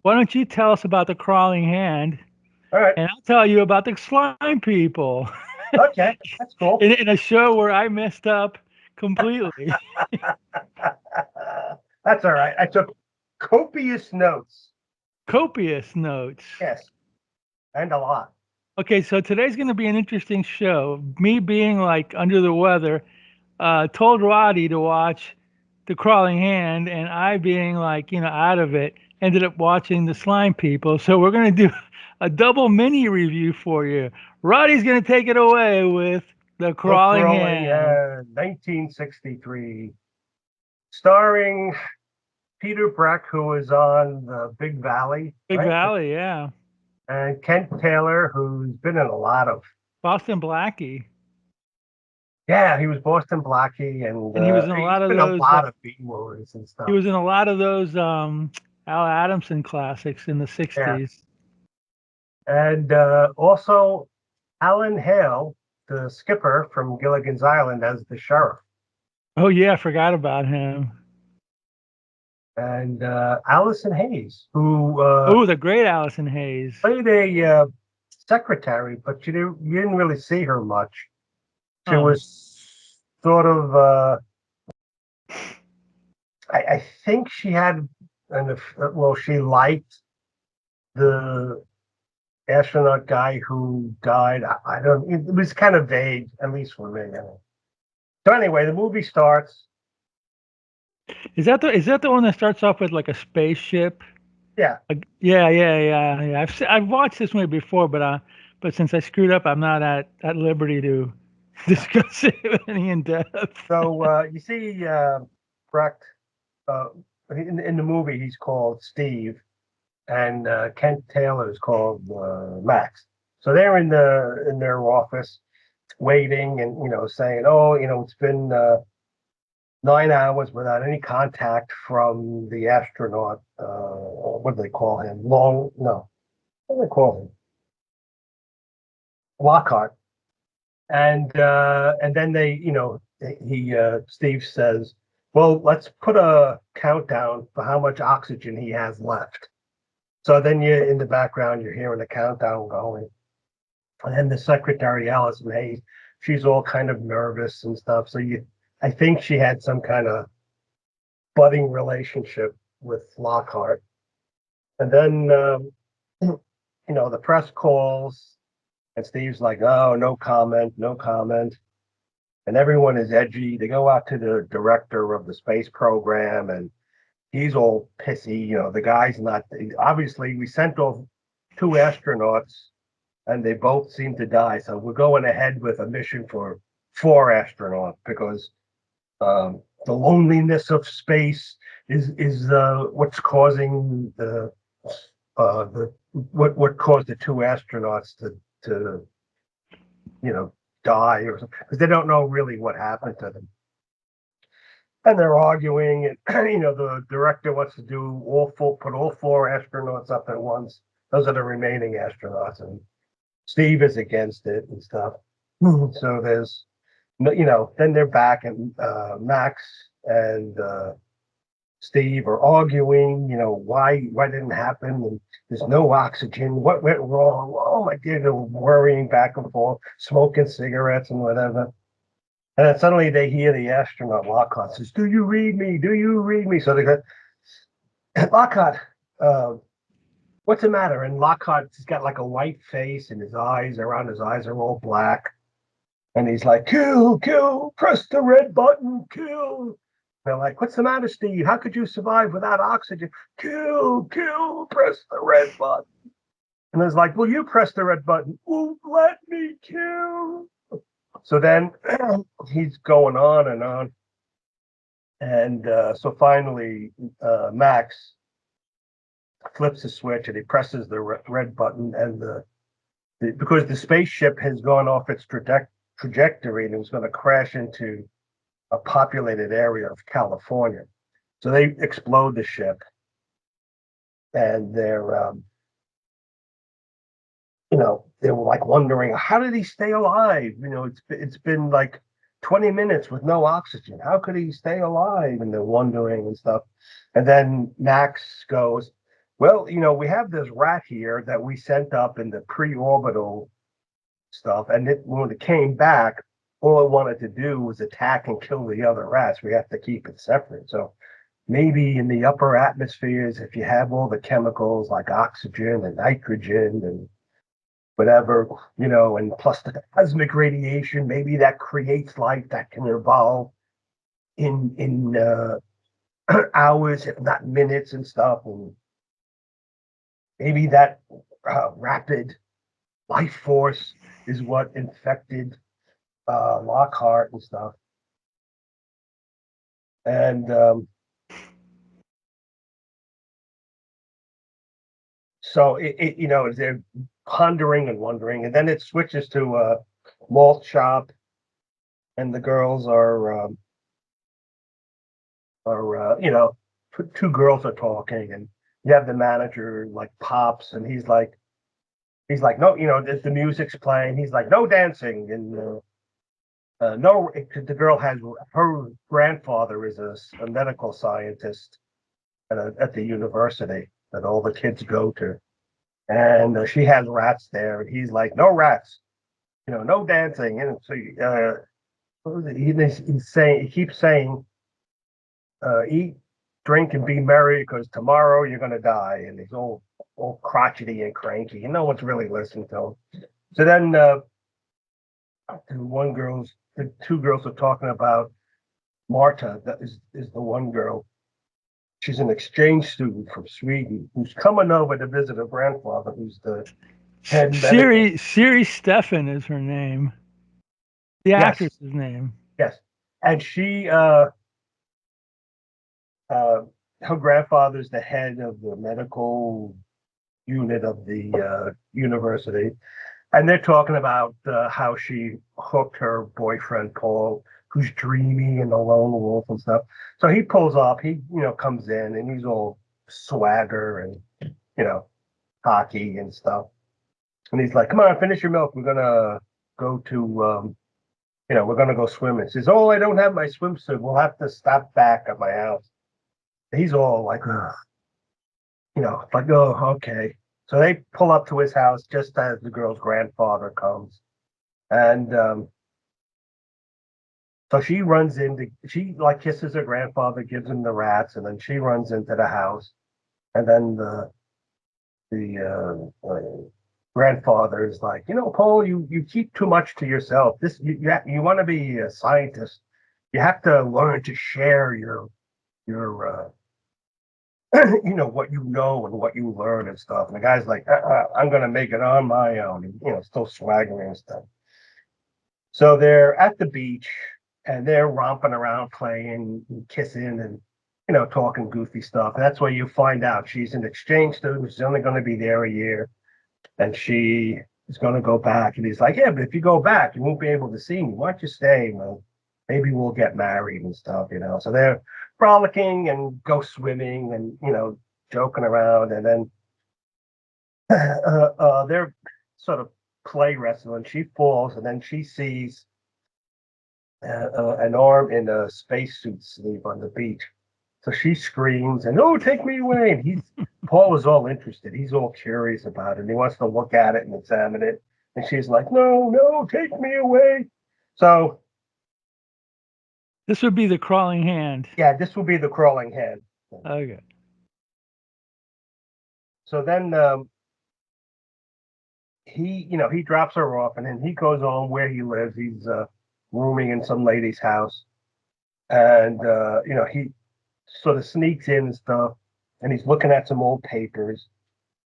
Why don't you tell us about the crawling hand, All right. and I'll tell you about the slime people Okay. That's cool. in a show where I messed up completely. That's all right. I took copious notes. Copious notes. Yes, and a lot. Okay, so today's going to be an interesting show. Me being like under the weather, told Roddy to watch The Crawling Hand, and I being like, out of it, ended up watching The Slime People. So we're going to do a double mini review for you. Roddy's going to take it away with The The Crawling Crawling, Hand. 1963, starring Peter Breck, who was on the Big Valley, Big right? Valley, yeah. And Kent Taylor, who's been in a lot of, Boston Blackie. yeah, he was Boston Blackie, and And he was in a he's lot of been a those, lot of B movies and he stuff. was in a lot of those Al Adamson classics in the Yeah. 60s. And also Alan Hale, the skipper from Gilligan's Island, as the sheriff. Oh, yeah, I forgot about him. And Allison Hayes, who Oh, the great Allison Hayes. played a secretary, but you didn't really see her much. She Huh. was sort of, I think she had, well, she liked the astronaut guy who died. I don't, it was kind of vague, at least for me. So anyway, the movie starts. Is that the one that starts off with like a spaceship? Yeah, Yeah, yeah, yeah, yeah. I've watched this movie before, but since I screwed up, I'm not at liberty to discuss it with any in depth. so you see Brecht, uh, in the movie, he's called Steve, and Kent Taylor is called Max. So they're in their office waiting, and saying, "Oh, it's been 9 hours without any contact from the astronaut. What do they call him? Long? No, what do they call him? Lockhart." And then he Steve says, "Well, let's put a countdown for how much oxygen he has left." So then you in the background you're hearing the countdown going, and then the secretary Alice May, she's all kind of nervous and stuff. So I think she had some kind of budding relationship with Lockhart, and then the press calls, and Steve's like, "Oh, no comment, no comment." And everyone is edgy. They go out to the director of the space program, and he's all pissy. The guy's not. Obviously, we sent off two astronauts, and they both seem to die. So we're going ahead with a mission for four astronauts because the loneliness of space is what's causing the what caused the two astronauts to you know die or something because they don't know really what happened to them. And they're arguing, and the director wants to do put all four astronauts up at once. Those are the remaining astronauts, and Steve is against it and stuff. So there's then they're back, and Max and Steve are arguing, why didn't it happen, and there's no oxygen, what went wrong, oh my god, they're worrying back and forth, smoking cigarettes and whatever. And then suddenly they hear the astronaut Lockhart says, "Do you read me? Do you read me?" So they go, "Lockhart, uh, what's the matter?" And Lockhart's got like a white face, and around his eyes are all black. And he's like, "Kill, kill, press the red button, kill." They're like, "What's the matter, Steve? How could you survive without oxygen?" "Kill, kill, press the red button." And it's like, "Well, you press the red button." "Won't let me kill." So then he's going on and on. And so finally, Max flips the switch and he presses the red button. And because the spaceship has gone off its trajectory and it was going to crash into a populated area of California. So they explode the ship, and they were like wondering, how did he stay alive? It's been like 20 minutes with no oxygen. How could he stay alive? And they're wondering and stuff. And then Max goes, Well, we have this rat here that we sent up in the pre-orbital stuff, and when it came back, all it wanted to do was attack and kill the other rats. We have to keep it separate. So maybe in the upper atmospheres, if you have all the chemicals like oxygen and nitrogen and whatever, and plus the cosmic radiation, maybe that creates life that can evolve in hours, if not minutes, and stuff. And maybe that rapid life force is what infected Lockhart and stuff. And so they're pondering and wondering, and then it switches to a malt shop, and the girls are two girls are talking, and you have the manager like pops, and he's like no, the music's playing. He's like no dancing, and no, the girl has her grandfather is a medical scientist at the university that all the kids go to, and she has rats there, and he's like no rats, no dancing, and so he keeps saying, eat, drink, and be merry because tomorrow you're gonna die, and he's all crotchety and cranky, and no one's really listening to him. So then the two girls are talking about Marta. That is the one girl. She's an exchange student from Sweden who's coming over to visit her grandfather, who's the head medical. Siri Stefan is her name. The Yes, actress's name. yes, and uh, her grandfather's the head of the medical unit of the university, and they're talking about how she hooked her boyfriend Paul, who's dreamy and a lone wolf and stuff. So he pulls up. He comes in and he's all swagger and you know cocky and stuff. And he's like, "Come on, finish your milk. We're gonna go to we're gonna go swimming." He says, "Oh, I don't have my swimsuit. We'll have to stop back at my house." He's all like, ugh, like, oh, okay. So they pull up to his house just as the girl's grandfather comes. And so she like kisses her grandfather, gives him the rats, and then she runs into the house. And then the grandfather is like, Paul, you keep too much to yourself. You want to be a scientist. You have to learn to share your what you know and what you learn and stuff. And the guy's like, I'm gonna make it on my own, and still swaggering and stuff. So they're at the beach and they're romping around, playing, and kissing, and talking goofy stuff. And that's where you find out she's an exchange student. She's only going to be there a year, and she is going to go back. And he's like, "Yeah, but if you go back, you won't be able to see me. Why don't you stay? Well, maybe we'll get married and stuff." So they're frolicking and go swimming and joking around, and then they're sort of play wrestling. She falls, and then she sees an arm in a spacesuit sleeve on the beach. So she screams and, "Oh, take me away!" And Paul is all interested. He's all curious about it. And he wants to look at it and examine it. And she's like, "No, no, take me away." So This would be the crawling hand. yeah, this will be the crawling hand. Okay. So then he drops her off, and then he goes on where he lives. He's rooming in some lady's house, and he sort of sneaks in and stuff, and he's looking at some old papers,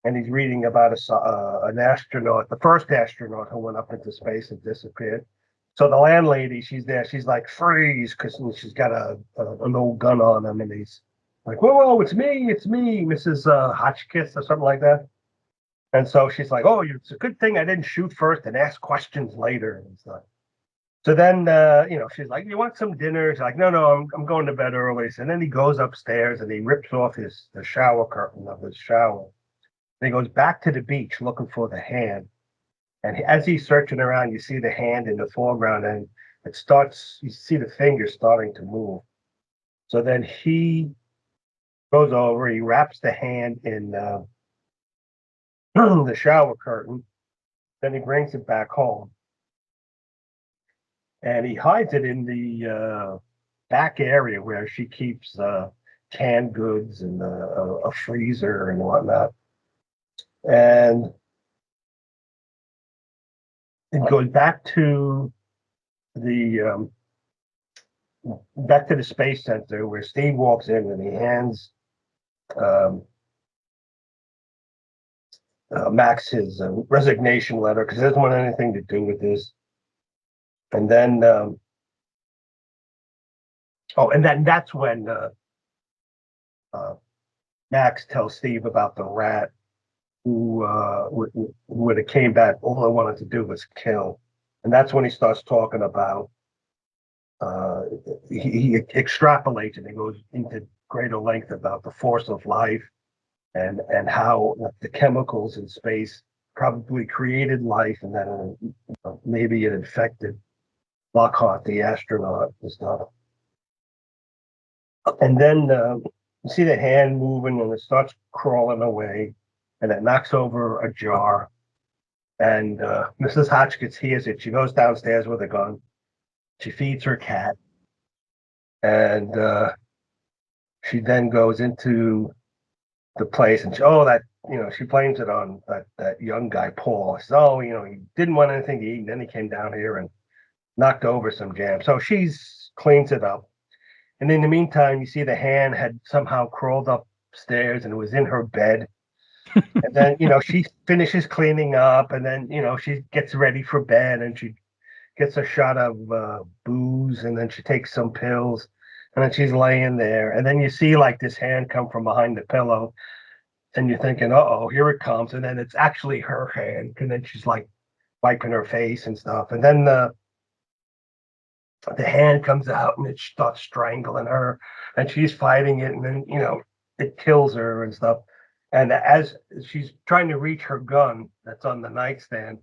and he's reading about an astronaut, the first astronaut who went up into space and disappeared. So the landlady, she's there. She's like, "Freeze," because she's got an old gun on him, and he's like, "Whoa, whoa, it's me, Mrs. Hotchkiss," or something like that. And so she's like, "Oh, it's a good thing I didn't shoot first and ask questions later." And stuff. So then, she's like, "You want some dinner?" She's like, "No, no, I'm going to bed early." So then he goes upstairs and he rips off the shower curtain of his shower. And he goes back to the beach looking for the hand. And as he's searching around, you see the hand in the foreground, and you see the fingers starting to move. So then he Goes over, he wraps the hand in the shower curtain, then he brings it back home, and he hides it in the back area where she keeps canned goods and a freezer and whatnot. And it goes the back to the space center where Steve walks in and he hands um, Max his resignation letter because he doesn't want anything to do with this. And then, and then that's when uh, Max tells Steve about the rat who when it came back, all I wanted to do was kill. And that's when he starts talking about uh, he extrapolates and he goes into greater length about the force of life and how the chemicals in space probably created life and then maybe it infected Lockhart, the astronaut, and stuff. And then you see the hand moving and it starts crawling away and it knocks over a jar. And Mrs. Hotchkiss hears it. She goes downstairs with a gun. She feeds her cat. And she then goes into the place and she blames it on that young guy, Paul. Says, oh, he didn't want anything to eat. And then he came down here and knocked over some jam. So she's cleans it up. And in the meantime, you see the hand had somehow crawled upstairs and it was in her bed. And then, she finishes cleaning up and then, she gets ready for bed and she gets a shot of booze and then she takes some pills and then she's laying there. And then you see like this hand come from behind the pillow and you're thinking, uh-oh, here it comes. And then it's actually her hand. And then she's like wiping her face and stuff. And then the hand comes out and it starts strangling her and she's fighting it. And then, it kills her and stuff. And as she's trying to reach her gun that's on the nightstand,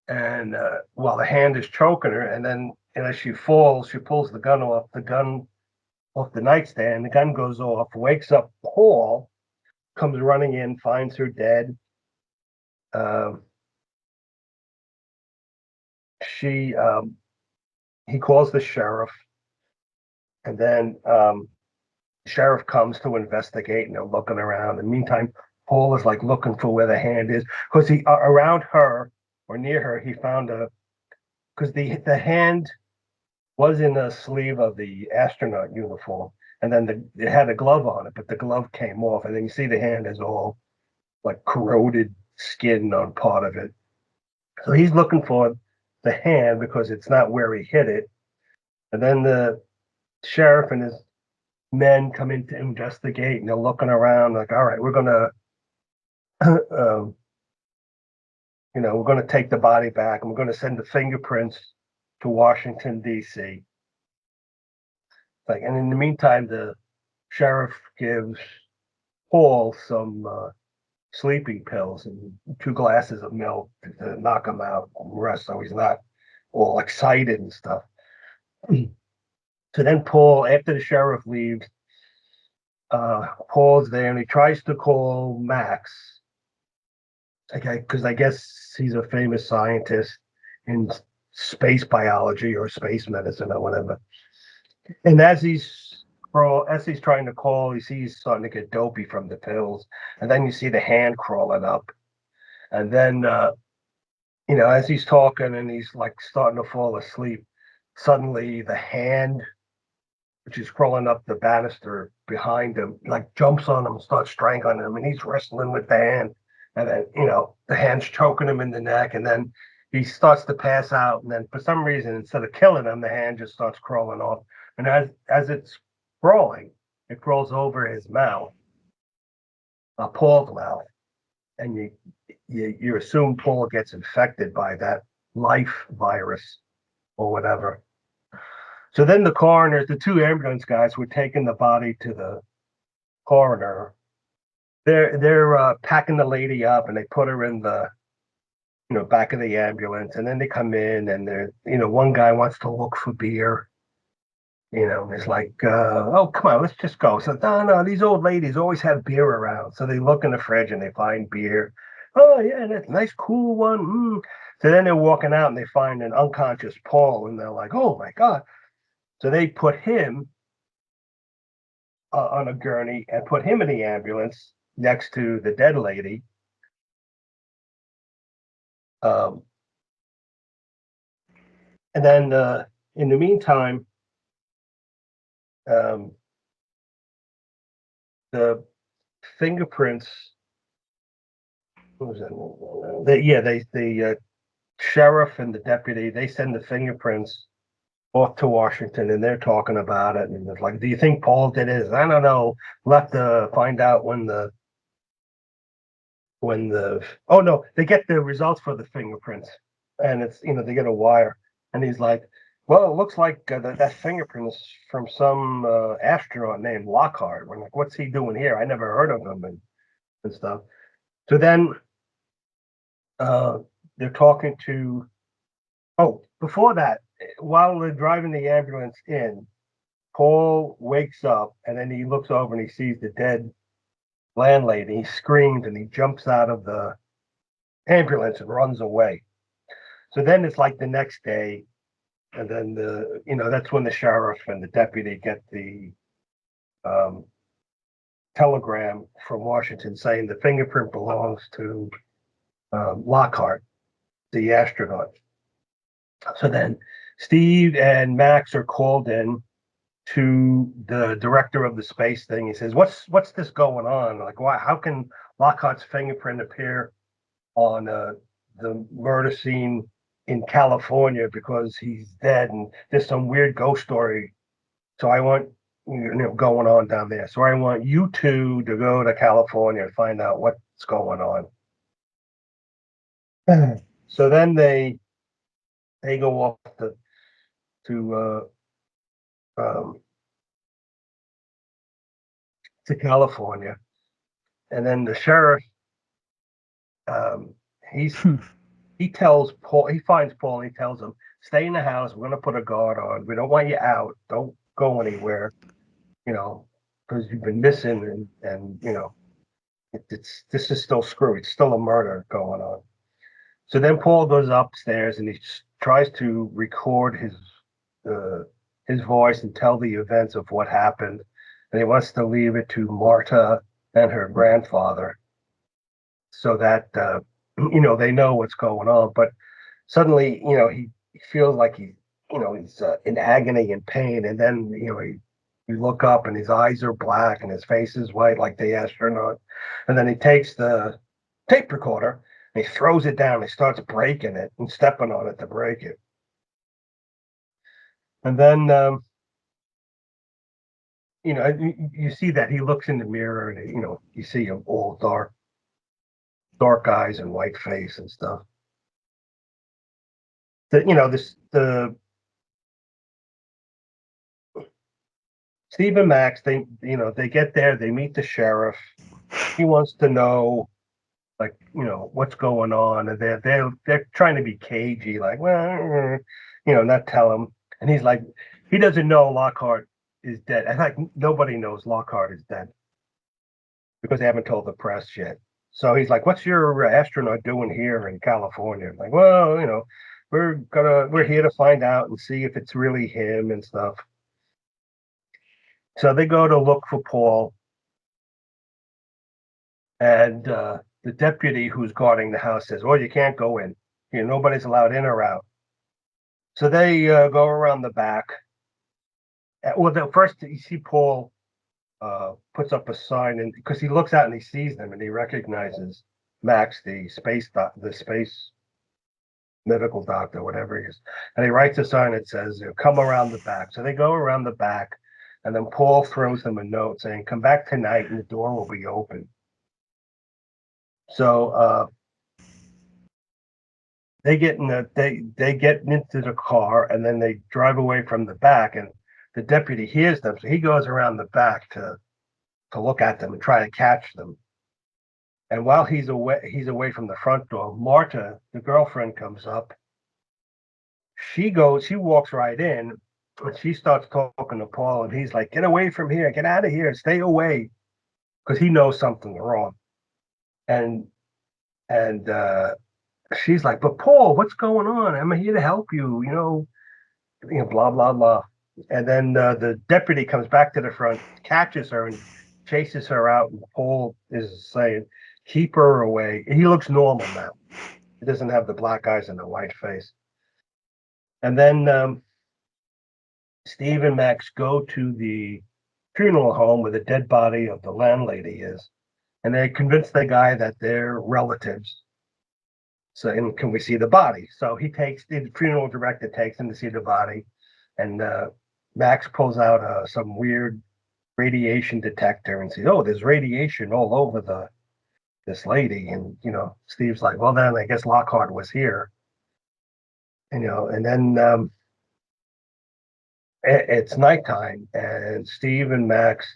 and while the hand is choking her, and then as she falls, she pulls the gun off the nightstand. The gun goes off, wakes up Paul, comes running in, finds her dead. Um, she he calls the sheriff, and then sheriff comes to investigate, and they're looking around. In the meantime, Paul is like looking for where the hand is because he around her or near her he found because the hand was in the sleeve of the astronaut uniform, and then it had a glove on it, but the glove came off, and then you see the hand has all like corroded skin on part of it. So he's looking for the hand because it's not where he hit it. And then the sheriff and his men come in to investigate, and they're looking around like, all right, we're gonna, we're gonna take the body back, and we're gonna send the fingerprints to Washington D.C. Like, and in the meantime, the sheriff gives Paul some sleeping pills and 2 glasses of milk to knock him out and rest, so he's not all excited and stuff. So then Paul, after the sheriff leaves, Paul's there and he tries to call Max, okay, because I guess he's a famous scientist in space biology or space medicine or whatever. And as he's trying to call, he sees starting to get dopey from the pills, and then you see the hand crawling up, and then as he's talking and he's like starting to fall asleep, suddenly the hand, which is crawling up the banister behind him, like jumps on him, starts strangling him, and he's wrestling with the hand, and then the hand's choking him in the neck, and then he starts to pass out, and then for some reason, instead of killing him, the hand just starts crawling off. And as it's crawling, it crawls over his mouth, Paul's mouth, and you assume Paul gets infected by that life virus or whatever. So then the coroner, the 2 ambulance guys, were taking the body to the coroner. They're packing the lady up and they put her in the back of the ambulance, and then they come in and they're one guy wants to look for beer. It's like, oh, come on, let's just go. So, no, these old ladies always have beer around. So they look in the fridge and they find beer. Oh, yeah, that's a nice, cool one. Mm. So then they're walking out and they find an unconscious Paul and they're like, oh my God. So they put him on a gurney and put him in the ambulance next to the dead lady. Um, and then in the meantime, um, the fingerprints, what was that? The sheriff and the deputy, they send the fingerprints off to Washington and they're talking about it. And it's like, do you think Paul did it? I don't know. We'll have to find out oh no, they get the results for the fingerprints and it's, they get a wire. And he's like, well, it looks like that fingerprint is from some astronaut named Lockhart. We're like, what's he doing here? I never heard of him and stuff. So then uh, they're talking to, oh, before that, while they're driving the ambulance in, Paul wakes up and then he looks over and he sees the dead landlady. He screams and he jumps out of the ambulance and runs away. So then it's like the next day, and then that's when the sheriff and the deputy get the um, telegram from Washington saying the fingerprint belongs to Lockhart, the astronaut. So then Steve and Max are called in to the director of the space thing. He says, "What's this going on? Like, why? How can Lockhart's fingerprint appear on the murder scene in California because he's dead and there's some weird ghost story? So I want going on down there. So I want you two to go to California and find out what's going on." So then they go off um, to California, and then the sheriff um, he's he tells Paul, he finds Paul, and he tells him, "Stay in the house. We're going to put a guard on. We don't want you out. Don't go anywhere. Because you've been missing, and this is still screwy. It's still a murder going on." So then Paul goes upstairs and he tries to record his voice and tell the events of what happened, and he wants to leave it to Marta and her grandfather so that they know what's going on. But suddenly, he feels like he's in agony and pain, and then you look up and his eyes are black and his face is white like the astronaut, and then he takes the tape recorder and he throws it down. He starts breaking it and stepping on it to break it, and then you see that he looks in the mirror and you see him all dark eyes and white face and stuff. The Steve and Max, they get there, they meet the sheriff. He wants to know, like, what's going on, and they're trying to be cagey, like, well, not tell him. And he's like, he doesn't know Lockhart is dead. And like nobody knows Lockhart is dead because they haven't told the press yet. So he's like, "What's your astronaut doing here in California?" I'm like, well, we're here to find out and see if it's really him and stuff. So they go to look for Paul, and the deputy who's guarding the house says, "Well, you can't go in. Nobody's allowed in or out." So they go around the back. Well, first you see Paul puts up a sign, and because he looks out and he sees them, and he recognizes Max, the space medical doctor, whatever he is, and he writes a sign that says, "Come around the back." So they go around the back, and then Paul throws them a note saying, "Come back tonight, and the door will be open." So they get into the car, and then they drive away from the back, and the deputy hears them, so he goes around the back to look at them and try to catch them. And while he's away from the front door, Marta, the girlfriend, comes up. She walks right in, And she starts talking to Paul, and he's like, "Get away from here! Get out of here! Stay away!" Because he knows something's wrong. And and she's like, "But Paul, what's going on? I'm here to help you. Blah blah blah." And then the deputy comes back to the front, catches her, and chases her out. And Paul is saying, "Keep her away." He looks normal now. He doesn't have the black eyes and the white face. And then Steve and Max go to the funeral home where the dead body of the landlady is, and they convince the guy that they're relatives. So, and can we see the body? So the funeral director takes him to see the body, and Max pulls out some weird radiation detector and says, "Oh, there's radiation all over this lady." And Steve's like, "Well, then I guess Lockhart was here." And then it's nighttime, and Steve and Max,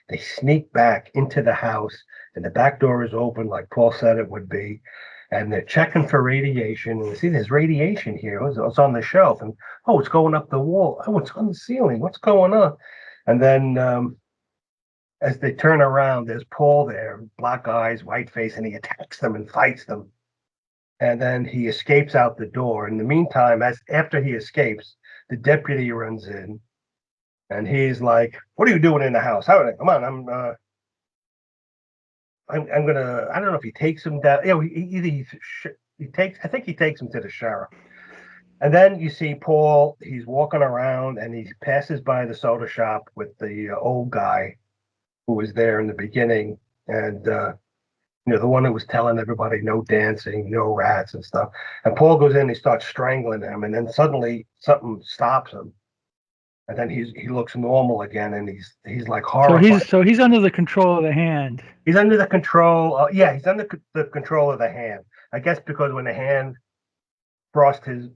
they sneak back into the house, and the back door is open, like Paul said it would be. And they're checking for radiation. And they see there's radiation here. It's on the shelf, and oh, it's going up the wall. Oh, it's on the ceiling. What's going on? And then as they turn around, there's Paul there, black eyes, white face, and he attacks them and fights them. And then he escapes out the door. In the meantime, after he escapes, the deputy runs in, and he's like, "What are you doing in the house? Come on, I'm gonna." I don't know if he takes him down. He takes. I think he takes him to the sheriff. And then you see Paul. He's walking around, and he passes by the soda shop with the old guy who was there in the beginning, and the one that was telling everybody no dancing, no rats and stuff. And Paul goes in, he starts strangling him, and then suddenly something stops him, and then he looks normal again, and he's like So horrified. he's under the control of the hand. He's under the control. Yeah, he's under the control of the hand. I guess because when the hand crossed his,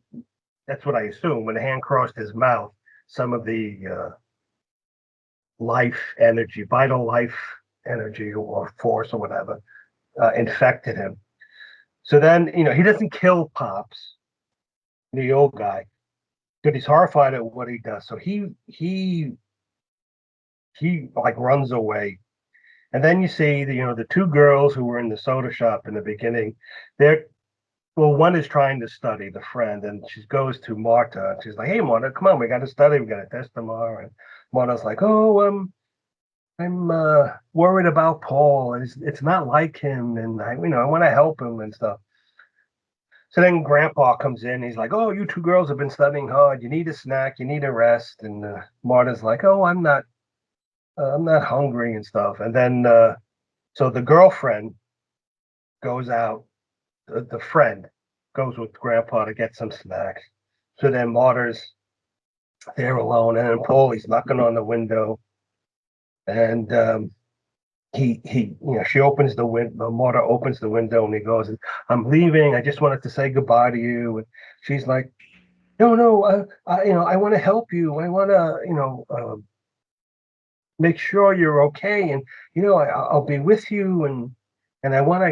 that's what I assume. When the hand crossed his mouth, some of the life energy, vital life energy or force or whatever, infected him. So then, he doesn't kill Pops, the old guy, but he's horrified at what he does. So he like runs away. And then you see the two girls who were in the soda shop in the beginning. They're Well, one is trying to study, the friend, and she goes to Marta, and she's like, "Hey, Marta, come on, we got to study. We got a test tomorrow." And Marta's like, "Oh, I'm worried about Paul. It's not like him, and I want to help him and stuff." So then Grandpa comes in. He's like, "Oh, you two girls have been studying hard. You need a snack. You need a rest." And Marta's like, "Oh, I'm not hungry and stuff." And then so the girlfriend goes out. The friend goes with Grandpa to get some snacks. So then Marta's there alone, and then Paul, he's knocking on the window, and she opens the window. Marta opens the window, and he goes, "I'm leaving. I just wanted to say goodbye to you." And she's like, "No, no, I want to help you. I want to, make sure you're okay, and I'll be with you, and I want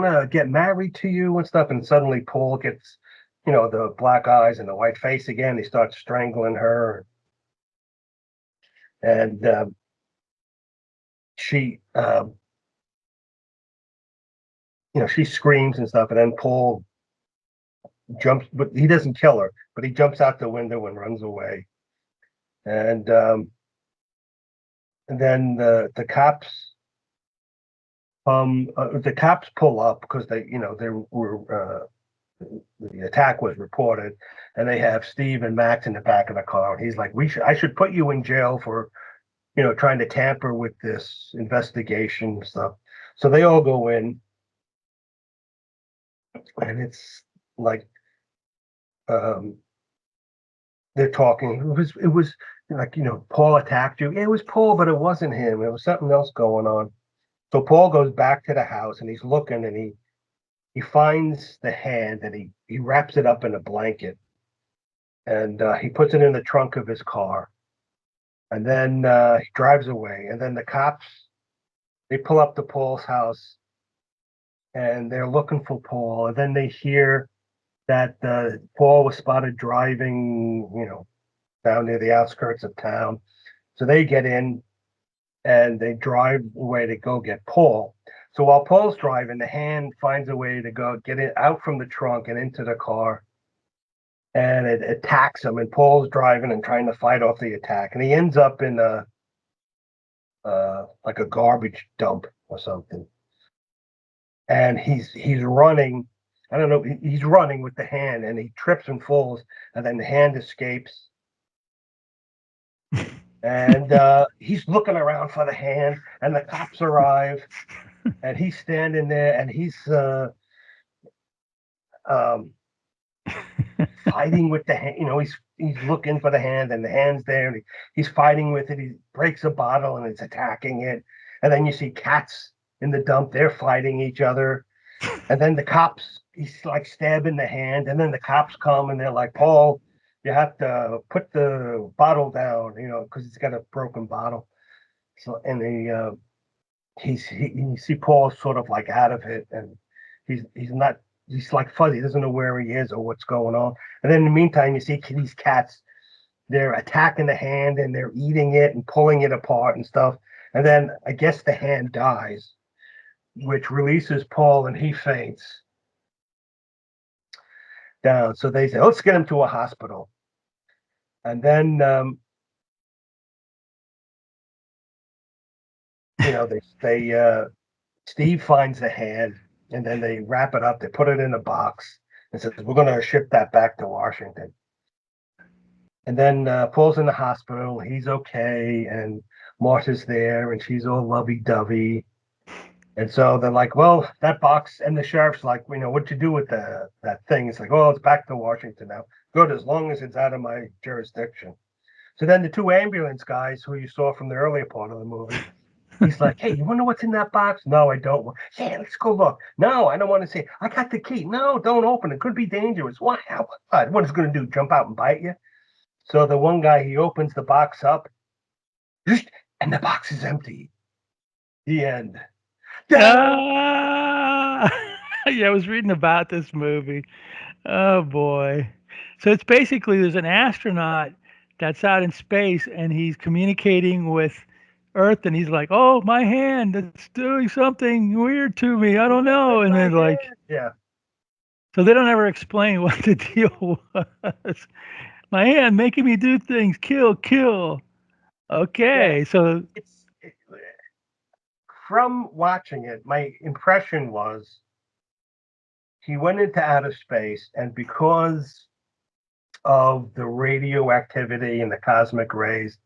to get married to you and stuff." And suddenly Paul gets, the black eyes and the white face again. He starts strangling her, and she, she screams and stuff. And then Paul jumps, but he doesn't kill her, but he jumps out the window and runs away. And then the cops pull up because they were the attack was reported, and they have Steve and Max in the back of the car. And he's like, I should put you in jail for trying to tamper with this investigation stuff. So they all go in, and it's like um, they're talking. It was like, Paul attacked you. Yeah, it was Paul, but it wasn't him. It was something else going on. So Paul goes back to the house, and he's looking, and he finds the hand, and he wraps it up in a blanket, and he puts it in the trunk of his car, and then he drives away. And then the cops, they pull up to Paul's house, and they're looking for Paul, and then they hear that Paul was spotted driving, down near the outskirts of town. So they get in and they drive away to go get Paul. So while Paul's driving, the hand finds a way to go get it out from the trunk and into the car, and it attacks him. And Paul's driving and trying to fight off the attack, and he ends up in a like a garbage dump or something. And he's running. I don't know. He's running with the hand, and he trips and falls, and then the hand escapes. And he's looking around for the hand, and the cops arrive, and he's standing there, and he's um, fighting with the hand. You know, he's looking for the hand, and the hand's there, and he's fighting with it. He breaks a bottle, and it's attacking it. And then you see cats in the dump; they're fighting each other. And then the cops, he's like stabbing the hand, and then the cops come, and they're like, "Paul, you have to put the bottle down, you know, because it's got a broken bottle." So, and you see Paul sort of like out of it, and he's not, he's like fuzzy, he doesn't know where he is or what's going on. And then in the meantime, you see these cats, they're attacking the hand and they're eating it and pulling it apart and stuff. And then I guess the hand dies, which releases Paul, and he faints down. So they say, let's get him to a hospital. And then you know, they Steve finds the hand, and then they wrap it up. They put it in a box and says, "We're going to ship that back to Washington." And then Paul's in the hospital. He's okay, and Martha's there, and she's all lovey-dovey. And so they're like, "Well, that box," and the sheriff's like, "We know what to do with that thing." It's like, "Oh, it's back to Washington now. Good, as long as it's out of my jurisdiction." So then the two ambulance guys who you saw from the earlier part of the movie, he's like, "Hey, you want to know what's in that box?" "No, I don't." "Yeah, let's go look." "No, I don't want to see. I got the key." "No, don't open it. Could be dangerous." "What? What is it going to do? Jump out and bite you?" So the one guy, he opens the box up, and the box is empty. The end. Ah! Yeah, I was reading about this movie. Oh boy. So it's basically there's an astronaut that's out in space and he's communicating with Earth and he's like, "Oh, my hand, it's doing something weird to me. I don't know." And then like Yeah, so they don't ever explain what the deal was. My hand making me do things. Kill, kill. yeah. Okay. So From watching it, my impression was he went into outer space, and because of the radioactivity and the cosmic rays,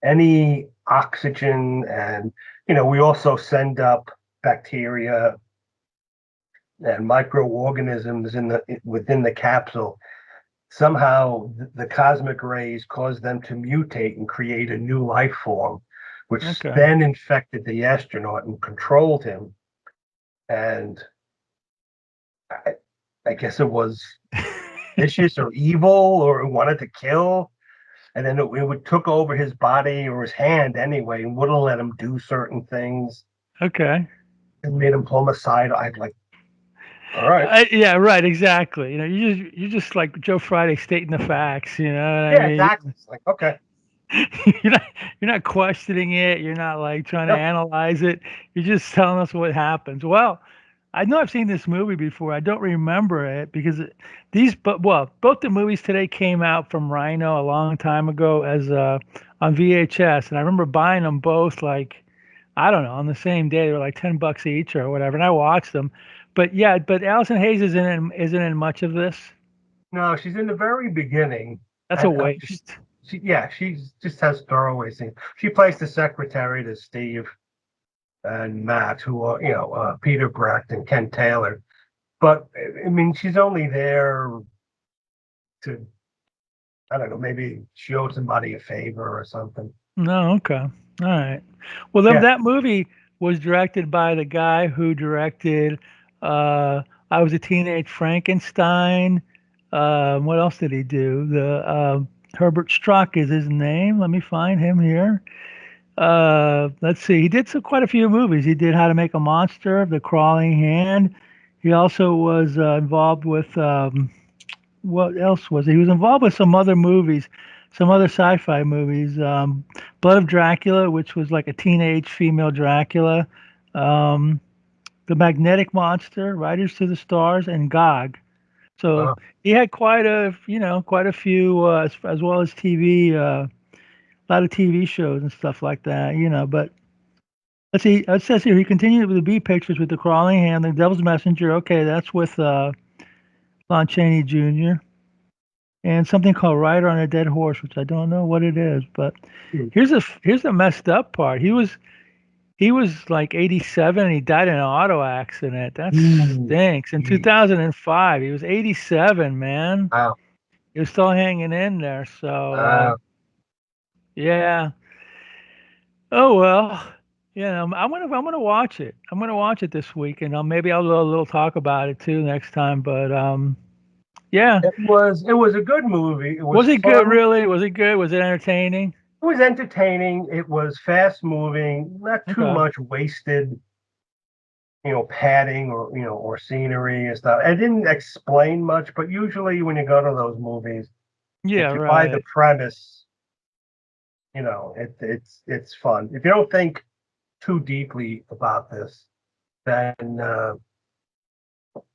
any oxygen, and we also send up bacteria and microorganisms within the capsule. Somehow the cosmic rays caused them to mutate and create a new life form, which okay. then infected the astronaut and controlled him. And I, I guess it was vicious or evil, or it wanted to kill. And then it would took over his body or his hand anyway, and wouldn't let him do certain things. Okay. It made him homicidal. I'd like, all right, Yeah, right, exactly. You just like Joe Friday stating the facts, you know what I yeah, mean? exactly. It's like, okay, You're not you're not questioning it, you're not like trying to no, analyze it. You're just telling us what happens. Well, I know I've seen this movie before. I don't remember it because both the movies today came out from Rhino a long time ago as on VHS, and I remember buying them both like I don't know on the same day. They were like $10 each or whatever, and I watched them. But yeah, but Allison Hayes isn't in much of this. no. She's in the very beginning, That's a and waste. she just has throwaway scenes. She plays the secretary to Steve and Matt, who are Peter Brecht and Ken Taylor. But I mean, she's only there to, I don't know, maybe show somebody a favor or something. No, okay. All right. Well, Yeah, that movie was directed by the guy who directed uh I Was a Teenage Frankenstein. What else did he do? The Herbert Struck is his name. Let me find him here. Let's see. He did quite a few movies. He did How to Make a Monster, The Crawling Hand. He also was involved with what else was he? He was involved with some other movies. some other sci-fi movies. Blood of Dracula, which was like a teenage female Dracula. Um, the Magnetic Monster, Riders to the Stars, and Gog. So Uh, he had quite a few, as well as TV, a lot of TV shows and stuff like that. But let's see. It says here he continued with the B pictures with the Crawling Hand, the Devil's Messenger. Okay, that's with Lon Chaney Jr. and something called Rider on a Dead Horse, which I don't know what it is. But hmm. here's the messed up part. He was like 87 and he died in an auto accident. That Ooh, stinks. In geez. 2005, he was 87, man. Wow. He was still hanging in there. So, Wow. yeah. Oh well. I'm gonna watch it. I'm gonna watch it this week, and maybe I'll do a little talk about it too next time. But yeah. It was a good movie. It was Was it good? fun. Really? Was it good? Was it entertaining? It was entertaining. It was fast moving, not too Okay. much wasted, padding or scenery and stuff. It didn't explain much, but usually when you go to those movies, Yeah. if you buy the Right. premise, it's fun. If you don't think too deeply about this, then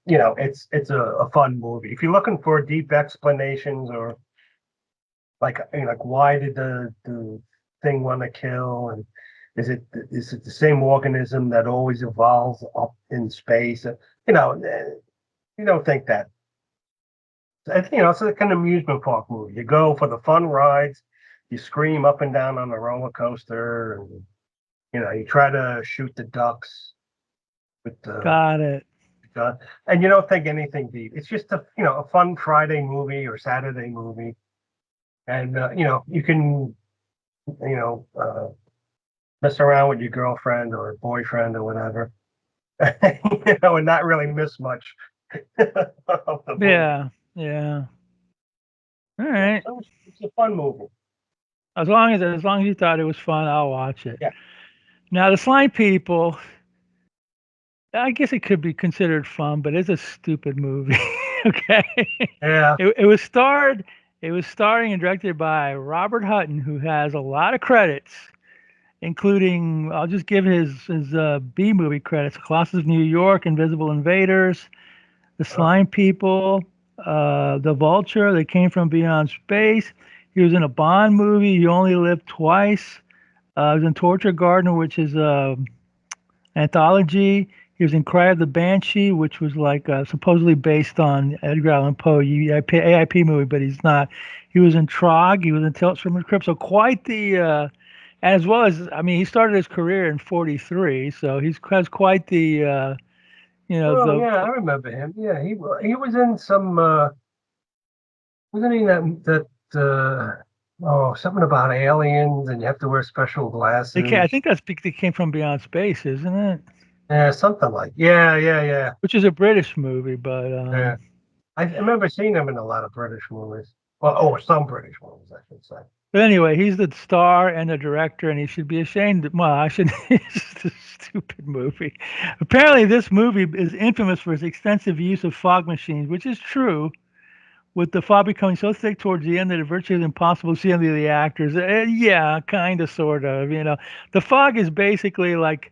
it's a fun movie. If you're looking for deep explanations or like why did the thing want to kill, and is it the same organism that always evolves up in space? You don't think that. It's like an amusement park movie. You go for the fun rides, you scream up and down on the roller coaster, and you try to shoot the ducks with the Got it. gun, and you don't think anything deep. It's just a fun Friday movie or Saturday movie, and you can you know uh, mess around with your girlfriend or boyfriend or whatever, and not really miss much of the movie. Yeah. Yeah. All Yeah, right. so it's a fun movie. As long as you thought it was fun, I'll watch it. Yeah. Now the Slime People, I guess it could be considered fun, but it's a stupid movie. Okay. Yeah. It was starring and directed by Robert Hutton, who has a lot of credits, including I'll just give his B movie credits: Colossus of New York, Invisible Invaders, The Oh, Slime People, The Vulture, They Came from Beyond Space. He was in a Bond movie, You Only Live Twice. He was in Torture Garden, which is a anthology. He was in Cry of the Banshee, which was like supposedly based on Edgar Allan Poe AIP movie, but he's not. He was in Trog. He was in Tales from the Crypt. So quite the, as well as I mean, he started his career in '43, so he's has quite the, oh the yeah, I remember him. Yeah, he was in some. Wasn't he something about aliens and you have to wear special I glasses? think they came from Beyond Space, isn't it? Yeah, something like. Yeah, yeah, yeah, Which is a British movie, but yeah. I remember seeing him in a lot of British movies. Well, some British movies, I should say. anyway, he's the star and the director, and he should be ashamed. Well, I should. It's just a stupid movie. Apparently, this movie is infamous for its extensive use of fog machines, which is true. With the fog becoming so thick towards the end that it virtually is impossible to see any of the actors. Yeah, kind of, sort of. The fog is basically like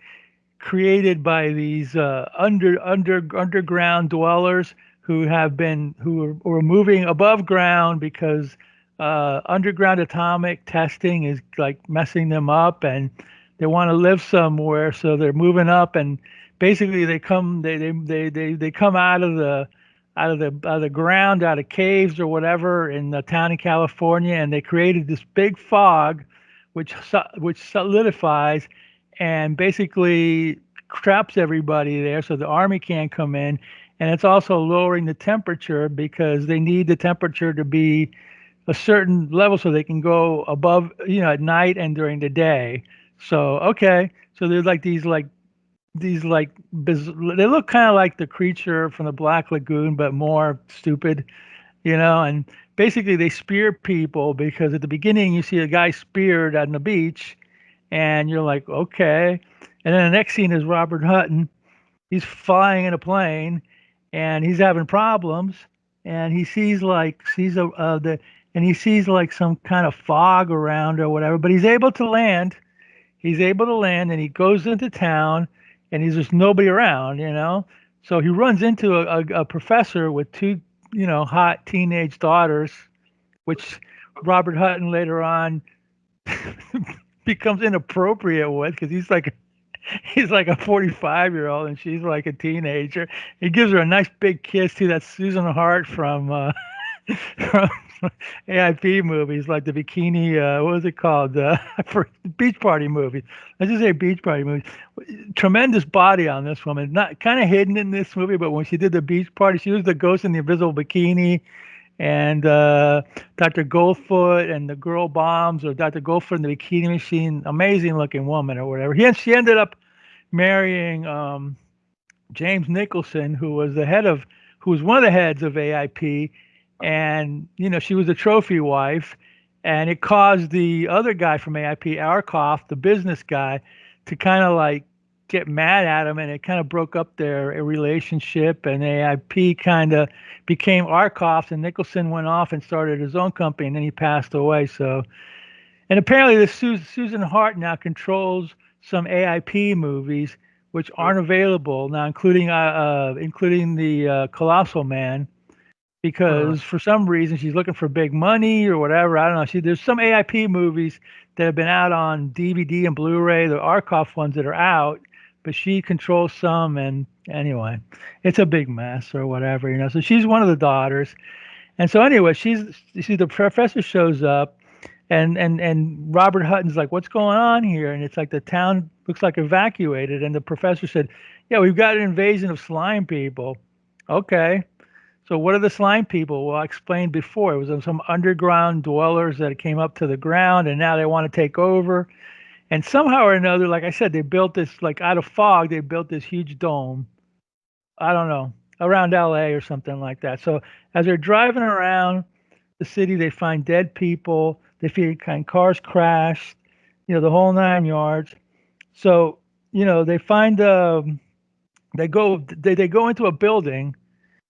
created by these underground dwellers who are moving above ground because underground atomic testing is like messing them up, and they want to live somewhere, so they're moving up, and basically they come out of the ground, out of caves or whatever in the town in California, and they created this big fog which solidifies and basically traps everybody there so the army can't come in. And it's also lowering the temperature because they need the temperature to be a certain level so they can go above, at night and during the day. So, okay. So there's like they look kind of like the creature from the Black Lagoon, but more stupid, and basically they spear people because at the beginning you see a guy speared on the beach and you're like, okay. And then the next scene is Robert Hutton. He's flying in a plane, and he's having problems. And he sees a the and he sees like some kind of fog around or whatever, but he's able to land. He's able to land, and he goes into town, and he's just nobody around, So he runs into a professor with two, hot teenage daughters, which Robert Hutton later on becomes inappropriate with because he's like a 45-year-old and she's like a teenager. He gives her a nice big kiss too. That's Susan Hart from AIP movies, like the bikini. What was it called? For beach party movies. Let's just say beach party movies. Tremendous body on this woman. Not kind of hidden in this movie, but when she did the beach party, she was the ghost in the invisible bikini. And Dr. Goldfoot and the Girl Bombs, or Dr. Goldfoot and the Bikini Machine, amazing looking woman or whatever. She ended up marrying James Nicholson, who was one of the heads of AIP, and she was a trophy wife, and it caused the other guy from AIP, Arkoff, the business guy, to kind of like get mad at him, and it kind of broke up their relationship, and AIP kind of became Arkoff, and Nicholson went off and started his own company, and then he passed away. So, and apparently this Susan Hart now controls some AIP movies which aren't available now, including the Colossal Man, because for some reason she's looking for big money or whatever. I don't know. There's some AIP movies that have been out on DVD and Blu-ray, the Arkoff ones that are out, but she controls some. And anyway, it's a big mess or whatever. So she's one of the daughters, and so anyway, the professor shows up, and Robert Hutton's like, "What's going on here?" And it's like the town looks like evacuated, and the professor said, "Yeah, we've got an invasion of slime people." Okay. So what are the slime people? Well, I explained before. It was some underground dwellers that came up to the ground, and now they want to take over. And somehow or another, like I said, they built this, like out of fog, they built this huge dome. I don't know, around LA or something like that. So as they're driving around the city, they find dead people. They find cars crashed, the whole 9 yards. So, they find, they go into a building,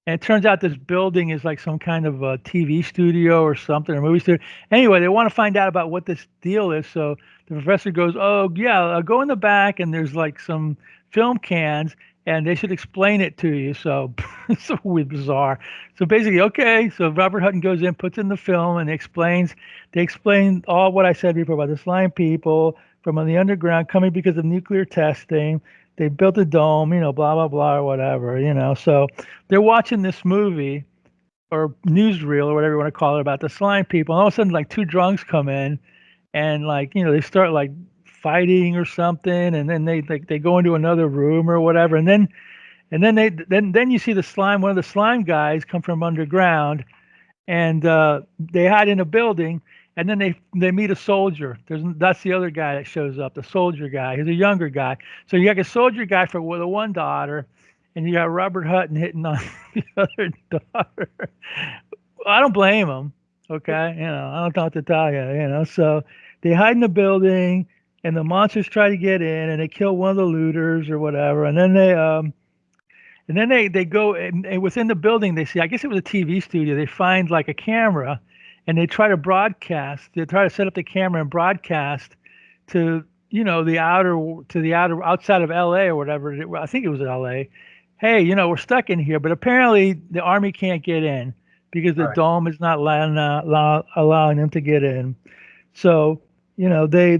and it turns out this building is like some kind of a TV studio or something, or movie studio. Anyway, they want to find out about what this deal is. So the professor goes, "Oh yeah, go in the back, and there's like some film cans, and they should explain it to you." So it's so weird, bizarre. So basically, okay. So Robert Hutton goes in, puts in the film, and explains. They explain all what I said before about the slime people from the underground coming because of nuclear testing. They built a dome, blah blah blah or whatever, So they're watching this movie or newsreel or whatever you want to call it about the slime people, and all of a sudden like two drunks come in, and like they start like fighting or something, and then they go into another room or whatever, and then you see the slime, one of the slime guys come from underground, and they hide in a building, and then they meet a soldier. That's the other guy that shows up, the soldier guy. He's a younger guy. So you got a soldier guy with a one daughter, and you got Robert Hutton hitting on the other daughter. I don't blame him. Okay, I don't know what to tell you. So they hide in the building, and the monsters try to get in, and they kill one of the looters or whatever, and then they go, and within the building they see, I guess it was a TV studio. They find like a camera, and they try to broadcast. They try to set up the camera and broadcast to the outer outside of LA or whatever. I think it was LA. Hey, we're stuck in here, but apparently the army can't get in because the Right. dome is not allowing them to get in. So they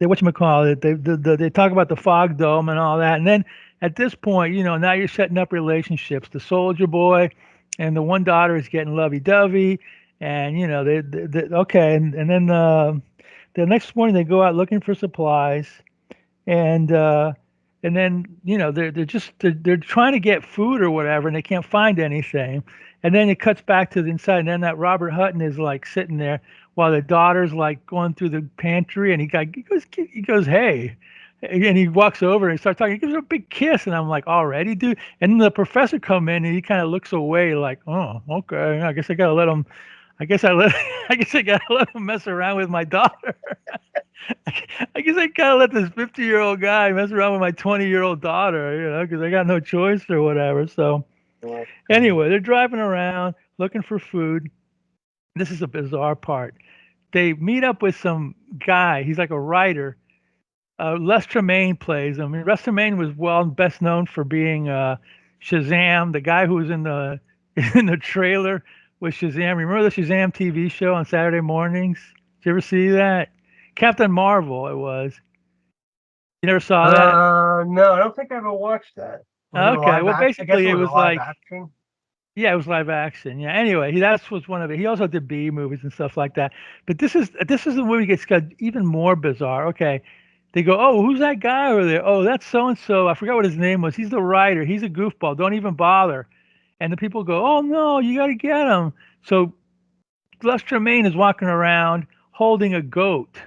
whatchamacallit, they talk about the fog dome and all that. And then at this point, now you're setting up relationships. The soldier boy and the one daughter is getting lovey dovey. And, okay. And then the next morning they go out looking for supplies. And, and then they're trying to get food or whatever, and they can't find anything. And then it cuts back to the inside, and then that Robert Hutton is like sitting there while the daughter's like going through the pantry, and he goes, "Hey," and he walks over and starts talking. He gives her a big kiss, and I'm like, "Already, dude?" And then the professor come in, and he kind of looks away, like, "Oh, okay. I guess I gotta let him. I guess I let. I guess I gotta let him mess around with my daughter." I guess I gotta let this 50-year-old guy mess around with my 20-year-old daughter, because I got no choice or whatever. So Okay. anyway, they're driving around looking for food, This is a bizarre part. They meet up with some guy. He's like a writer. Les Tremaine plays him. And Les Tremaine was best known for being Shazam, the guy who was in the in the trailer with Shazam. Remember the Shazam TV show on Saturday mornings? Did you ever see that? Captain Marvel, it was. You never saw that? No, I don't think I ever watched that. Was it a Okay. live Well, action? I guess basically, it it was a was live like, action. yeah, it was live action. Yeah. Anyway, that was one of it. He also did B movies and stuff like that. But this is the movie gets got even more bizarre. Okay, they go, oh, who's that guy over there? Oh, that's so and so. I forgot what his name was. He's the writer. He's a goofball. Don't even bother. And the people go, oh no, you got to get him. So Les Tremaine is walking around holding a goat.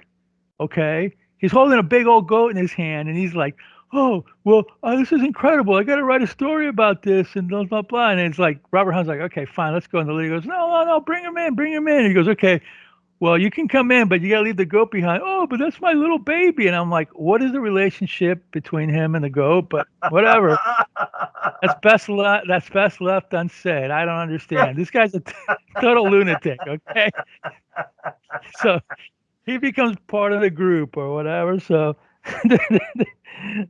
Okay, he's holding a big old goat in his hand, and he's like, "Oh, well, this is incredible. I got to write a story about this," and blah blah blah. And it's like Robert Hunt's like, "Okay, fine, let's go." And the lady goes, "No, no, no, bring him in, bring him in." And he goes, "Okay, well, you can come in, but you got to leave the goat behind." Oh, but that's my little baby. And I'm like, "What is the relationship between him and the goat?" But whatever. That's best left unsaid. I don't understand. This guy's a total lunatic. Okay, so he becomes part of the group or whatever. So